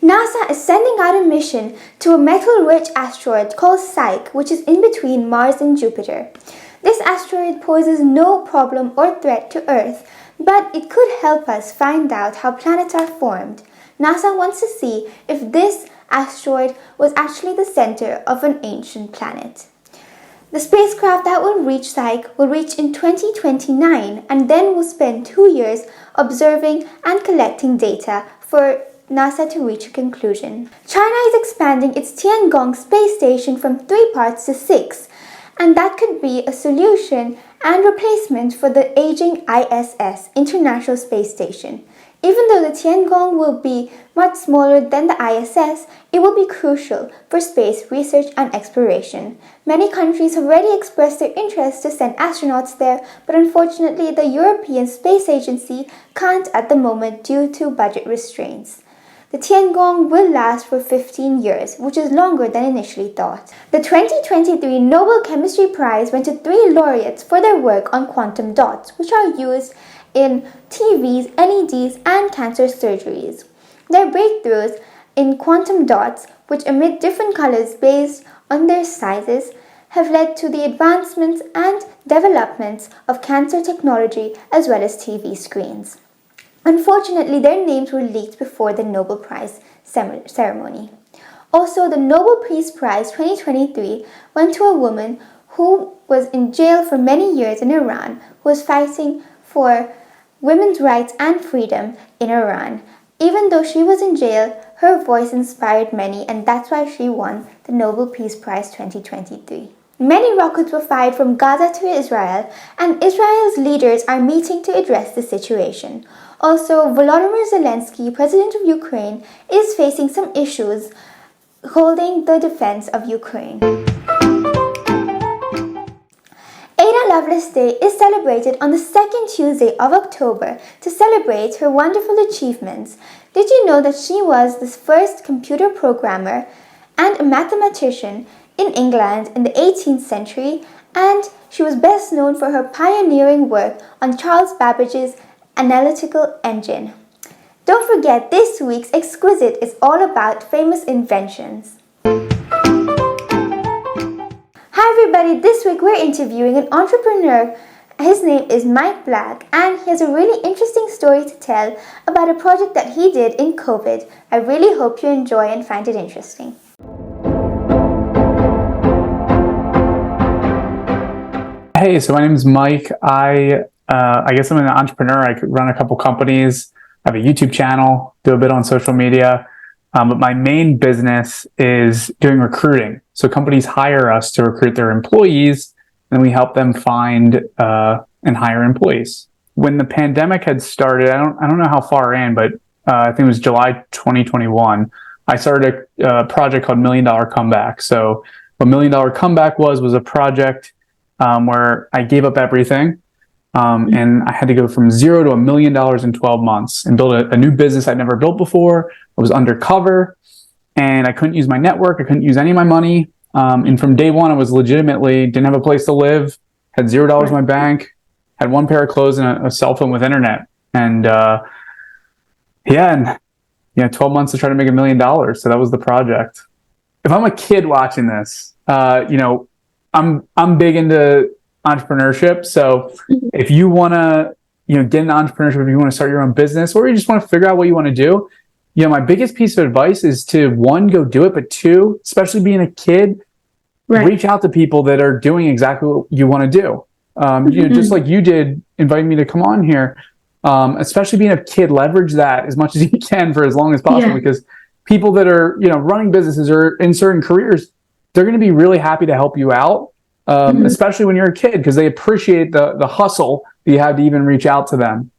NASA is sending out a mission to a metal-rich asteroid called Psyche, which is in between Mars and Jupiter. This asteroid poses no problem or threat to Earth, but it could help us find out how planets are formed. NASA wants to see if this asteroid was actually the center of an ancient planet. The spacecraft that will reach Psyche will reach in 2029 and then will spend 2 years observing and collecting data for NASA to reach a conclusion. China is expanding its Tiangong space station from 3 parts to 6, and that could be a solution and replacement for the aging ISS, International Space Station. Even though the Tiangong will be much smaller than the ISS, it will be crucial for space research and exploration. Many countries have already expressed their interest to send astronauts there, but unfortunately the European Space Agency can't at the moment due to budget restraints. The Tiangong will last for 15 years, which is longer than initially thought. The 2023 Nobel Chemistry Prize went to 3 laureates for their work on quantum dots, which are used in TVs, LEDs, and cancer surgeries. Their breakthroughs in quantum dots, which emit different colors based on their sizes, have led to the advancements and developments of cancer technology as well as TV screens. Unfortunately, their names were leaked before the Nobel Prize ceremony. Also, the Nobel Peace Prize 2023 went to a woman who was in jail for many years in Iran, who was fighting for women's rights and freedom in Iran. Even though she was in jail, her voice inspired many, and that's why she won the Nobel Peace Prize 2023. Many rockets were fired from Gaza to Israel, and Israel's leaders are meeting to address the situation. Also, Volodymyr Zelensky, president of Ukraine, is facing some issues holding the defense of Ukraine. Ada Lovelace Day is celebrated on the second Tuesday of October to celebrate her wonderful achievements. Did you know that she was the first computer programmer and a mathematician in England in the 18th century, and she was best known for her pioneering work on Charles Babbage's analytical engine. Don't forget, this week's Exquisite is all about famous inventions. Hi everybody, this week we're interviewing an entrepreneur. His name is Mike Black, and he has a really interesting story to tell about a project that he did in COVID. I really hope you enjoy and find it interesting. Hey, so my name is Mike. I guess I'm an entrepreneur. I could run a couple companies. I have a YouTube channel, do a bit on social media. But my main business is doing recruiting. So companies hire us to recruit their employees, and we help them find and hire employees. When the pandemic had started, I don't know how far in, but I think it was July 2021, I started a project called $1 Million Comeback. So what $1 Million Comeback was a project where I gave up everything. And I had to go from $0 to $1 million in 12 months and build a new business I'd never built before. I was undercover and I couldn't use my network. I couldn't use any of my money. And from day one, I was legitimately didn't have a place to live, had $0 in my bank, had one pair of clothes and a cell phone with internet. And 12 months to try to make $1 million. So that was the project. If I'm a kid watching this, I'm big into entrepreneurship. So if you want to, get into entrepreneurship, if you want to start your own business, or you just want to figure out what you want to do, my biggest piece of advice is to, 1, go do it, but 2, especially being a kid, reach out to people that are doing exactly what you want to do. Just like you did, inviting me to come on here, especially being a kid, leverage that as much as you can for as long as possible, because people that are, running businesses or in certain careers, they're going to be really happy to help you out. Especially when you're a kid, because they appreciate the hustle that you have to even reach out to them.